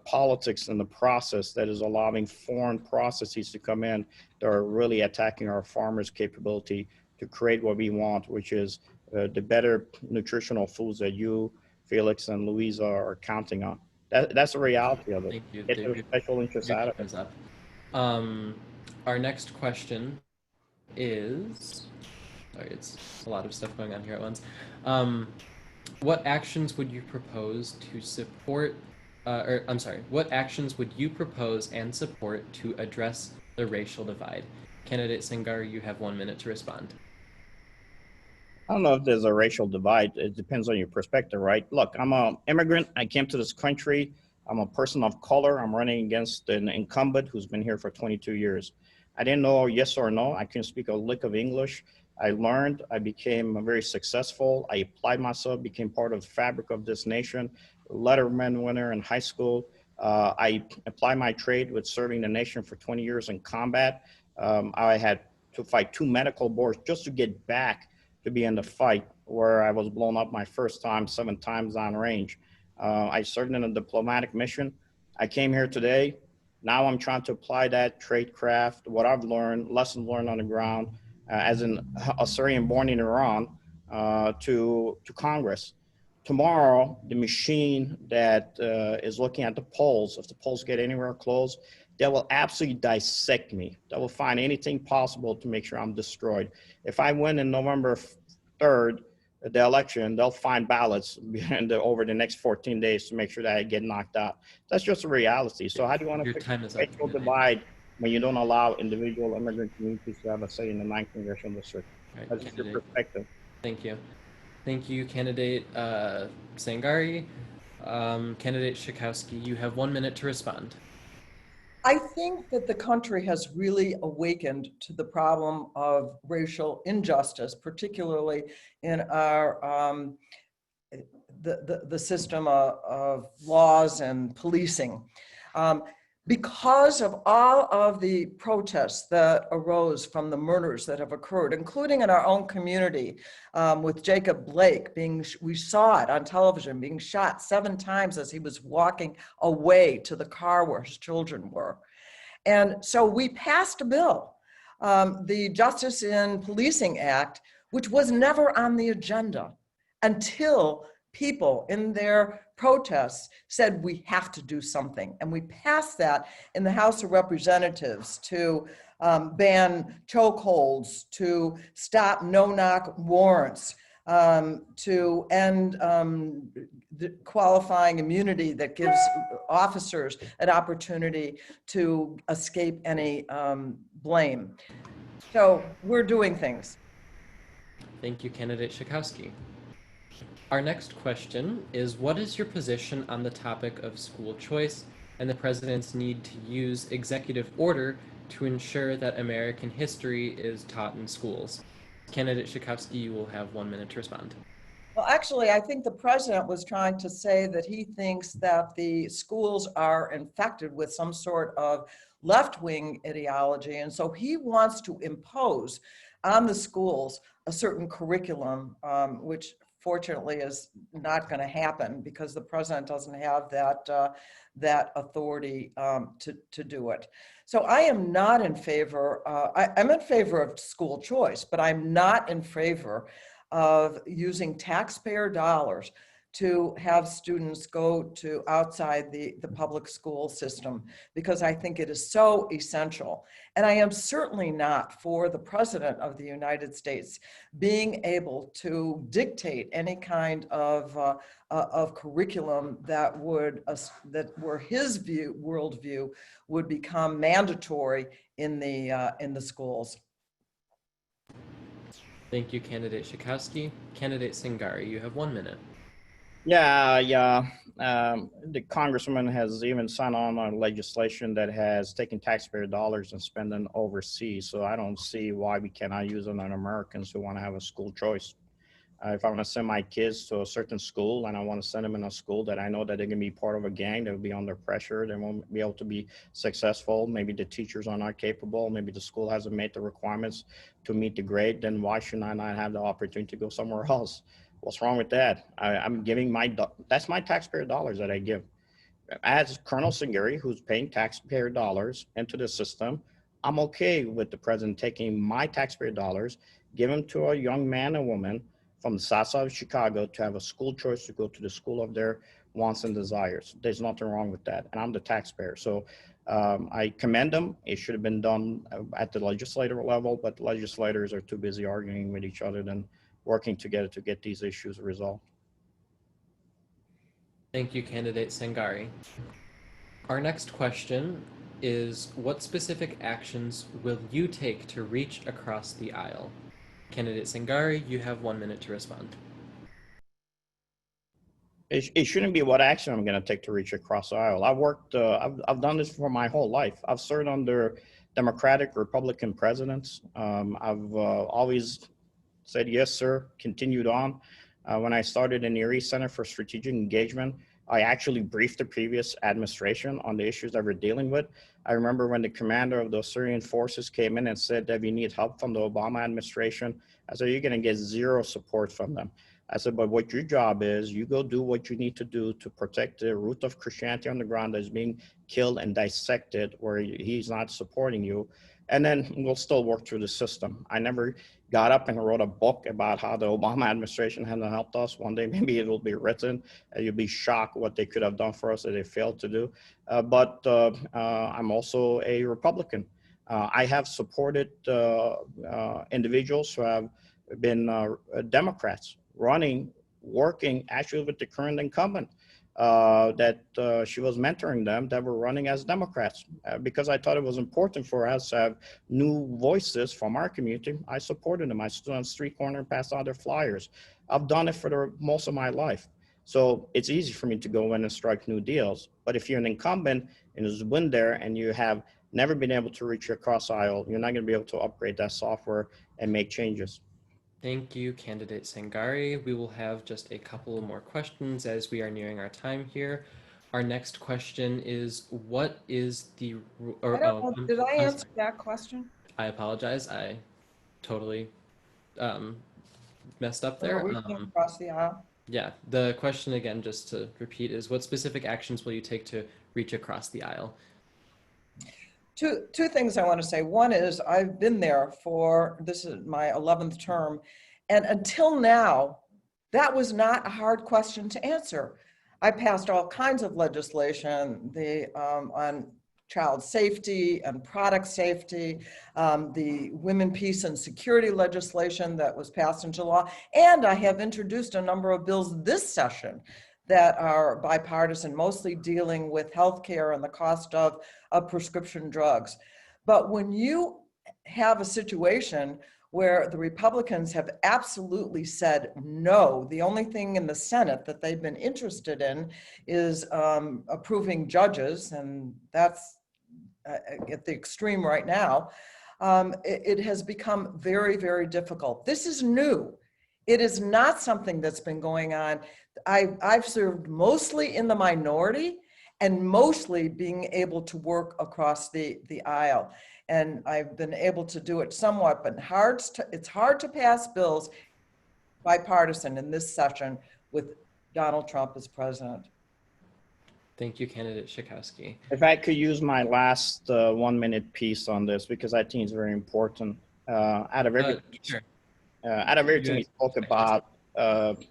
politics in the process that is allowing foreign processes to come in that are really attacking our farmers' capability to create what we want, which is the better nutritional foods that you, Felix, and Louisa are counting on. That's the reality of it. Thank you. Get your special interests out of it. Up. Our next question is, sorry, it's a lot of stuff going on here at once. What actions would you propose to support, what actions would you propose and support to address the racial divide? Candidate Sangari, you have 1 minute to respond. I don't know if there's a racial divide. It depends on your perspective, right? Look, I'm an immigrant. I came to this country. I'm a person of color. I'm running against an incumbent who's been here for 22 years. I didn't know yes or no. I couldn't speak a lick of English. I learned, I became very successful. I applied myself, became part of the fabric of this nation, letterman winner in high school. I applied my trade with serving the nation for 20 years in combat. I had to fight 2 medical boards just to get back to be in the fight, where I was blown up my first time 7 times on range. I served in a diplomatic mission. I came here today. Now I'm trying to apply that trade craft, what I've learned, lessons learned on the ground, as an Assyrian born in Iran, to Congress. Tomorrow, the machine that is looking at the polls, if the polls get anywhere close, they will absolutely dissect me. They will find anything possible to make sure I'm destroyed. If I win in November 3rd, the election, they'll find ballots over the next 14 days to make sure that I get knocked out. That's just a reality. So how do you want to fix the racial divide when you don't allow individual immigrant communities to have a say in the 9th congressional district? Right, That's your perspective. Thank you. Thank you, Candidate Sangari. Candidate Schakowsky, you have 1 minute to respond. I think that the country has really awakened to the problem of racial injustice, particularly in our the system of laws and policing. Because of all of the protests that arose from the murders that have occurred, including in our own community, with Jacob Blake we saw it on television, being shot 7 times as he was walking away to the car where his children were. And so we passed a bill, the Justice in Policing Act, which was never on the agenda until people in their protests said we have to do something. And we passed that in the House of Representatives to ban chokeholds, to stop no-knock warrants, to end the qualifying immunity that gives officers an opportunity to escape any blame. So we're doing things. Thank you, Candidate Schakowsky. Our next question is, what is your position on the topic of school choice and the president's need to use executive order to ensure that American history is taught in schools? Candidate Schakowsky, you will have 1 minute to respond. Well, actually, I think the president was trying to say that he thinks that the schools are infected with some sort of left-wing ideology. And so he wants to impose on the schools a certain curriculum, which fortunately is not going to happen because the president doesn't have that authority to do it. So I am not in favor, I'm in favor of school choice, but I'm not in favor of using taxpayer dollars to have students go to outside the public school system, because I think it is so essential. And I am certainly not for the president of the United States being able to dictate any kind of curriculum that would that where his worldview would become mandatory in the schools. Thank you, Candidate Schakowsky. Candidate Singari, you have 1 minute. Yeah. The congressman has even signed on legislation that has taken taxpayer dollars and spent them overseas. So I don't see why we cannot use it on Americans who want to have a school choice. If I want to send my kids to a certain school and I want to send them in a school that I know that they're going to be part of a gang, they'll be under pressure, they won't be able to be successful, maybe the teachers are not capable, maybe the school hasn't made the requirements to meet the grade, then why should I not have the opportunity to go somewhere else? What's wrong with that? I'm giving that's my taxpayer dollars that I give. As Colonel Singiri, who's paying taxpayer dollars into the system, I'm okay with the president taking my taxpayer dollars, give them to a young man and woman from the south side of Chicago to have a school choice to go to the school of their wants and desires. There's nothing wrong with that. And I'm the taxpayer. So I commend them. It should have been done at the legislative level, but legislators are too busy arguing with each other than working together to get these issues resolved. Thank you, Candidate Sangari. Our next question is, what specific actions will you take to reach across the aisle? Candidate Sangari, you have 1 minute to respond. It shouldn't be what action I'm going to take to reach across the aisle. I've done this for my whole life. I've served under Democratic, Republican presidents. I've always said, yes, sir, continued on. When I started in the Erie Center for Strategic Engagement, I actually briefed the previous administration on the issues that we're dealing with. I remember when the commander of the Syrian forces came in and said that we need help from the Obama administration. I said, you're going to get zero support from them. I said, but what your job is, you go do what you need to do to protect the root of Christianity on the ground that is being killed and dissected where he's not supporting you. And then we'll still work through the system. I never got up and wrote a book about how the Obama administration hasn't helped us. One day, maybe it will be written. You'll be shocked what they could have done for us that they failed to do. But I'm also a Republican. I have supported individuals who have been Democrats running, working actually with the current incumbent. That she was mentoring them that were running as Democrats because I thought it was important for us to have new voices from our community. I supported them. I stood on street corner and passed out their flyers. I've done it for most of my life. So it's easy for me to go in and strike new deals. But if you're an incumbent and has been there and you have never been able to reach across aisle, you're not going to be able to upgrade that software and make changes. Thank you, Candidate Sangari. We will have just a couple more questions as we are nearing our time here. Our next question is, what is the... Did I answer that question? I apologize. I totally messed up there. Reaching across the aisle? Yeah, the question again, just to repeat, is what specific actions will you take to reach across the aisle? Two things I want to say. One is I've been there for, this is my 11th term, and until now, That was not a hard question to answer. I passed all kinds of legislation on child safety and product safety, the women, peace, and security legislation that was passed into law, and I have introduced a number of bills this session that are bipartisan, mostly dealing with healthcare and the cost of prescription drugs. But when you have a situation where the Republicans have absolutely said no, the only thing in the Senate that they've been interested in is approving judges, and that's at the extreme right now, it has become very, very difficult. This is new. It is not something that's been going on. I've served mostly in the minority and mostly being able to work across the aisle. And I've been able to do it somewhat, but it's hard to pass bills bipartisan in this session with Donald Trump as president. Thank you, candidate Schakowsky. If I could use my last 1 minute piece on this, because I think it's very important. Out of Sure. everything we spoke about,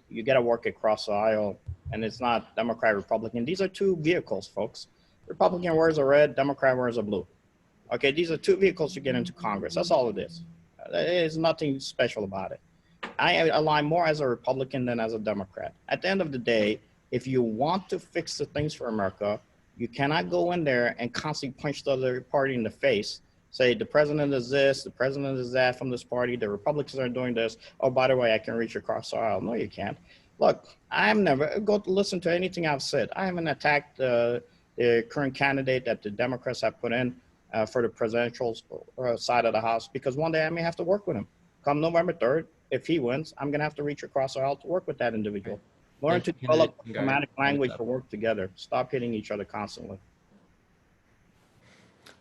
you got to work across the aisle, and it's not Democrat, Republican. These are two vehicles, folks. Republican wears a red, Democrat wears a blue. Okay, these are two vehicles to get into Congress. That's all it is. There's nothing special about it. I align more as a Republican than as a Democrat. At the end of the day, if you want to fix the things for America, you cannot go in there and constantly punch the other party in the face. Say the president is this, the president is that from this party, the Republicans are doing this. Oh, by the way, I can reach across the aisle. No, you can't. Look, I'm never, go to listen to anything I've said. I haven't attacked the current candidate that the Democrats have put in for the presidential side of the House, because one day I may have to work with him. Come November 3rd, if he wins, I'm going to have to reach across the aisle to work with that individual. Learn to develop diplomatic language to work together. Stop hitting each other constantly.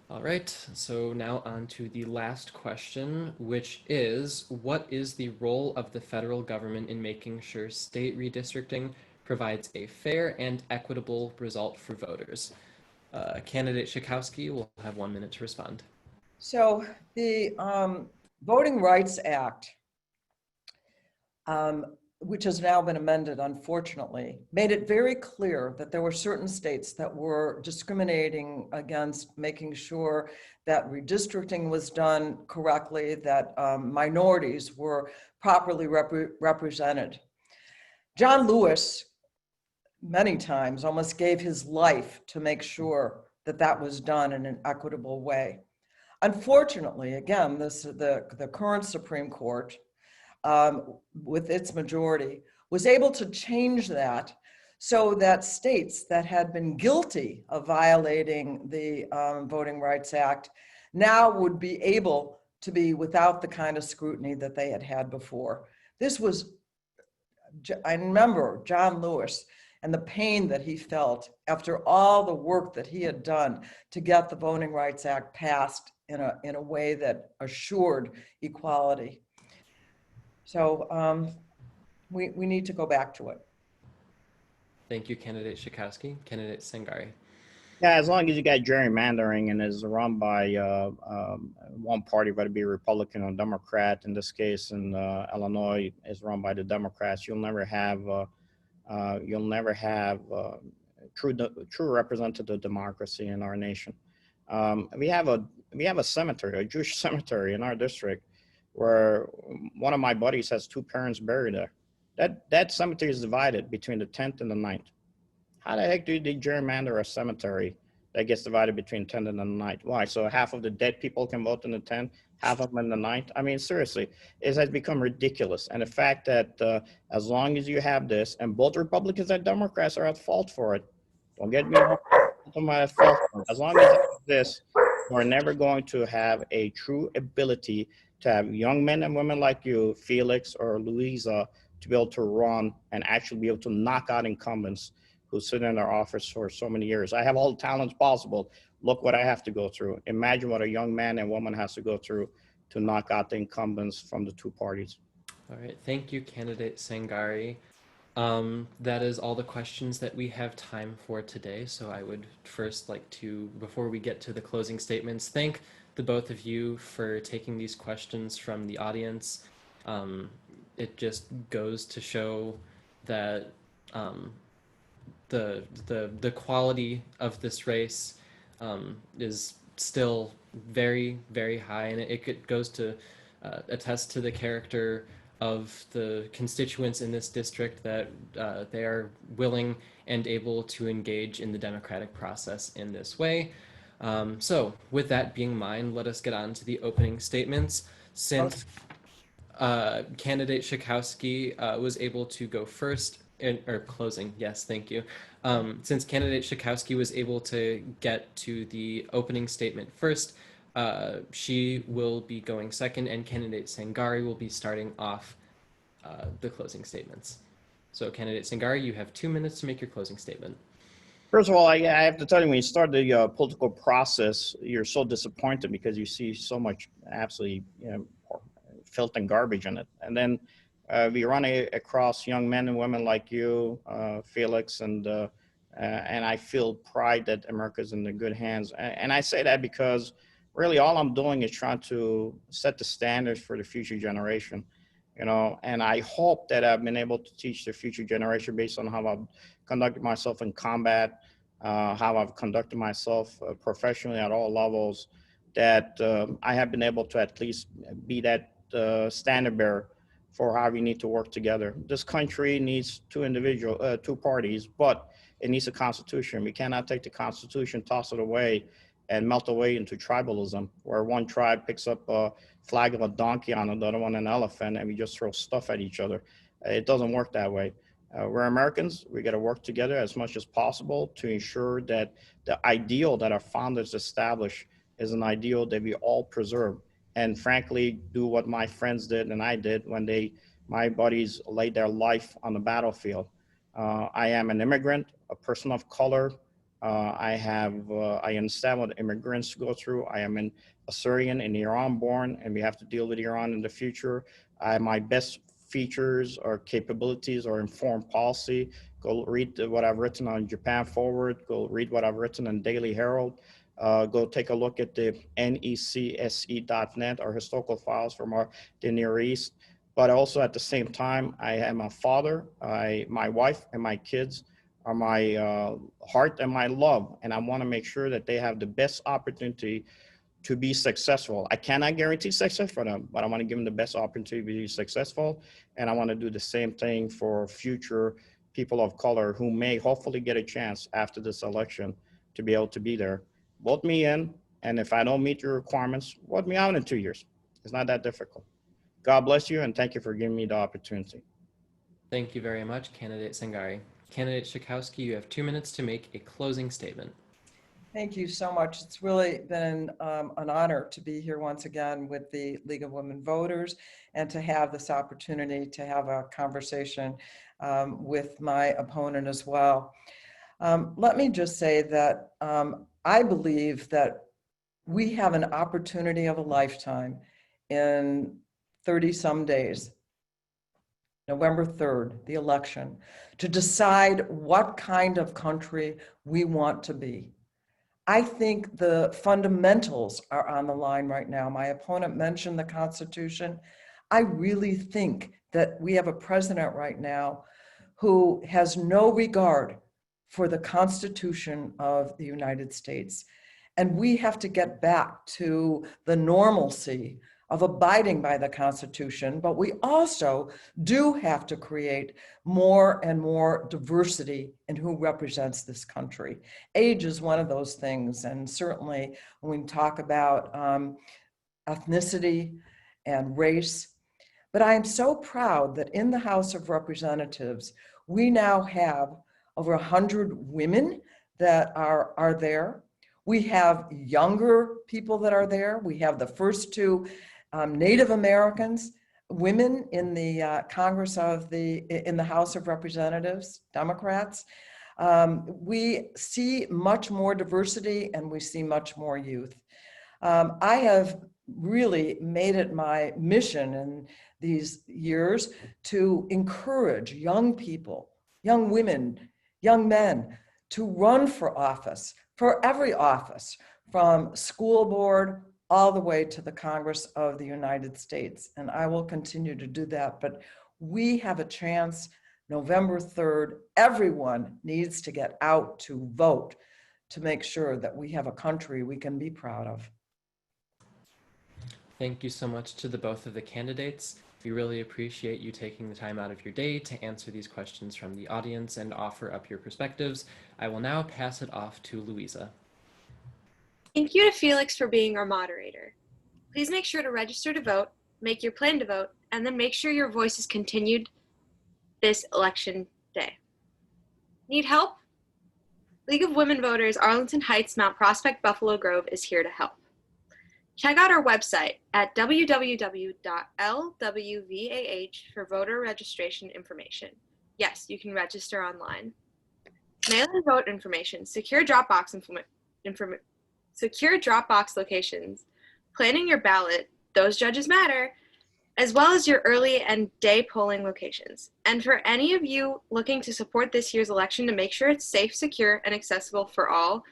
All right, so now on to the last question, which is, what is the role of the federal government in making sure state redistricting provides a fair and equitable result for voters? Candidate Schakowsky will have 1 minute to respond. So the Voting Rights Act, which has now been amended, unfortunately, made it very clear that there were certain states that were discriminating against making sure that redistricting was done correctly, that minorities were properly represented. John Lewis, many times, almost gave his life to make sure that that was done in an equitable way. Unfortunately, again, the current Supreme Court, with its majority, was able to change that so that states that had been guilty of violating the Voting Rights Act now would be able to be without the kind of scrutiny that they had had before. This was, I remember John Lewis and the pain that he felt after all the work that he had done to get the Voting Rights Act passed in a way that assured equality. So we need to go back to it. Thank you, Candidate Schakowsky. Candidate Sangari. Yeah, as long as you got gerrymandering and is run by one party, whether it be Republican or Democrat, in this case in Illinois is run by the Democrats, you'll never have true representative democracy in our nation. We have a cemetery, a Jewish cemetery in our district, where one of my buddies has two parents buried there. That cemetery is divided between the 10th and the 9th. How the heck do they gerrymander a cemetery that gets divided between 10th and the 9th? Why? So half of the dead people can vote in the 10th, half of them in the 9th? I mean, seriously, it has become ridiculous. And the fact that as long as you have this, and both Republicans and Democrats are at fault for it, don't get me wrong, at fault for it. As long as this, we're never going to have a true ability to have young men and women like you, Felix or Louisa, to be able to run and actually be able to knock out incumbents who sit in their office for so many years. I have all the talents possible. Look what I have to go through. Imagine what a young man and woman has to go through to knock out the incumbents from the two parties. All right, thank you, Candidate Sangari. That is all the questions that we have time for today. So I would first like to, before we get to the closing statements, thank the both of you for taking these questions from the audience. it just goes to show that the quality of this race is still very, very high, and it goes to attest to the character of the constituents in this district, that they are willing and able to engage in the democratic process in this way. So with that being in mind, let us get on to the opening statements. Since candidate Schakowsky was able to go first, or closing, yes, thank you. Since candidate Schakowsky was able to get to the opening statement first, she will be going second, and candidate Sangari will be starting off the closing statements. So candidate Sangari, you have 2 minutes to make your closing statement. First of all, I have to tell you, when you start the political process, you're so disappointed because you see so much absolutely filth and garbage in it. And then we run across young men and women like you, Felix, and I feel pride that America's in the good hands. And I say that because really all I'm doing is trying to set the standards for the future generation, and I hope that I've been able to teach the future generation based on how I've conducted myself in combat, how I've conducted myself professionally at all levels, that I have been able to at least be that standard bearer for how we need to work together. This country needs two parties, but it needs a constitution. We cannot take the constitution, toss it away, and melt away into tribalism, where one tribe picks up a flag of a donkey on it, the other one an elephant, and we just throw stuff at each other. It doesn't work that way. We're Americans. We got to work together as much as possible to ensure that the ideal that our founders established is an ideal that we all preserve. And frankly, do what my friends did and I did when my buddies laid their life on the battlefield. I am an immigrant, a person of color. I understand what immigrants go through. I am a Syrian in Iran born, and we have to deal with Iran in the future. My best features or capabilities are in foreign policy. Go read what I've written on Japan Forward. Go read what I've written on Daily Herald. Go take a look at the necse.net, our historical files from the Near East. But also at the same time, I am a father. My wife and my kids are my heart and my love. And I want to make sure that they have the best opportunity to be successful. I cannot guarantee success for them, but I want to give them the best opportunity to be successful. And I want to do the same thing for future people of color who may hopefully get a chance after this election to be able to be there. Vote me in, and if I don't meet your requirements, vote me out in 2 years. It's not that difficult. God bless you, and thank you for giving me the opportunity. Thank you very much, candidate Sangari. Candidate Schakowsky, you have 2 minutes to make a closing statement. Thank you so much. It's really been an honor to be here once again with the League of Women Voters and to have this opportunity to have a conversation with my opponent as well. Let me just say that I believe that we have an opportunity of a lifetime in 30 some days, November 3rd, the election, to decide what kind of country we want to be. I think the fundamentals are on the line right now. My opponent mentioned the Constitution. I really think that we have a president right now who has no regard for the Constitution of the United States. And we have to get back to the normalcy of abiding by the Constitution, but we also do have to create more and more diversity in who represents this country. Age is one of those things, and certainly when we talk about ethnicity and race. But I am so proud that in the House of Representatives, we now have over 100 women that are there. We have younger people that are there. We have the first two Native Americans, women in the Congress in the House of Representatives, Democrats. We see much more diversity and we see much more youth. I have really made it my mission in these years to encourage young people, young women, young men to run for office, for every office, from school board all the way to the Congress of the United States. And I will continue to do that. But We have a chance November 3rd. Everyone needs to get out to vote to make sure that we have a country we can be proud of. Thank you so much to the both of the candidates. We really appreciate you taking the time out of your day to answer these questions from the audience and offer up your perspectives. I will now pass it off to Louisa. Thank you to Felix for being our moderator. Please make sure to register to vote, make your plan to vote, and then make sure your voice is continued this election day. Need help? League of Women Voters, Arlington Heights, Mount Prospect, Buffalo Grove is here to help. Check out our website at www.lwvah for voter registration information. Yes, you can register online. Mail-in vote information, secure Dropbox secure Dropbox locations, planning your ballot, those judges matter, as well as your early and day polling locations. And for any of you looking to support this year's election to make sure it's safe, secure, and accessible for all,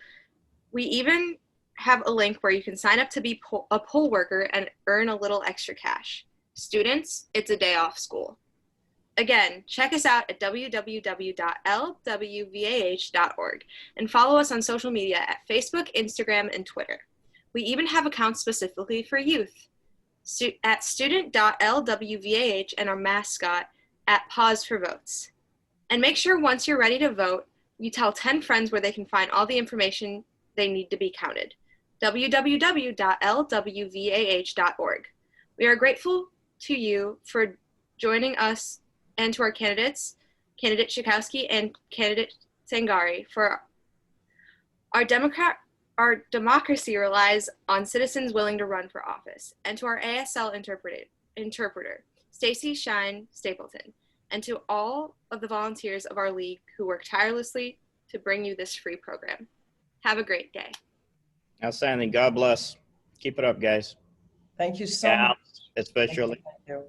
we even have a link where you can sign up to be a poll worker and earn a little extra cash. Students, it's a day off school. Again, check us out at www.lwvah.org and follow us on social media at Facebook, Instagram, and Twitter. We even have accounts specifically for youth at student.lwvah and our mascot at Pause for Votes. And make sure once you're ready to vote, you tell 10 friends where they can find all the information they need to be counted. www.lwvah.org. We are grateful to you for joining us and to our candidates, candidate Schakowsky and candidate Sangari, for our democracy relies on citizens willing to run for office, and to our ASL interpreter, Stacy Shine Stapleton, and to all of the volunteers of our league who work tirelessly to bring you this free program. Have a great day. Outstanding. God bless. Keep it up, guys. Thank you so much. Especially. Thank you.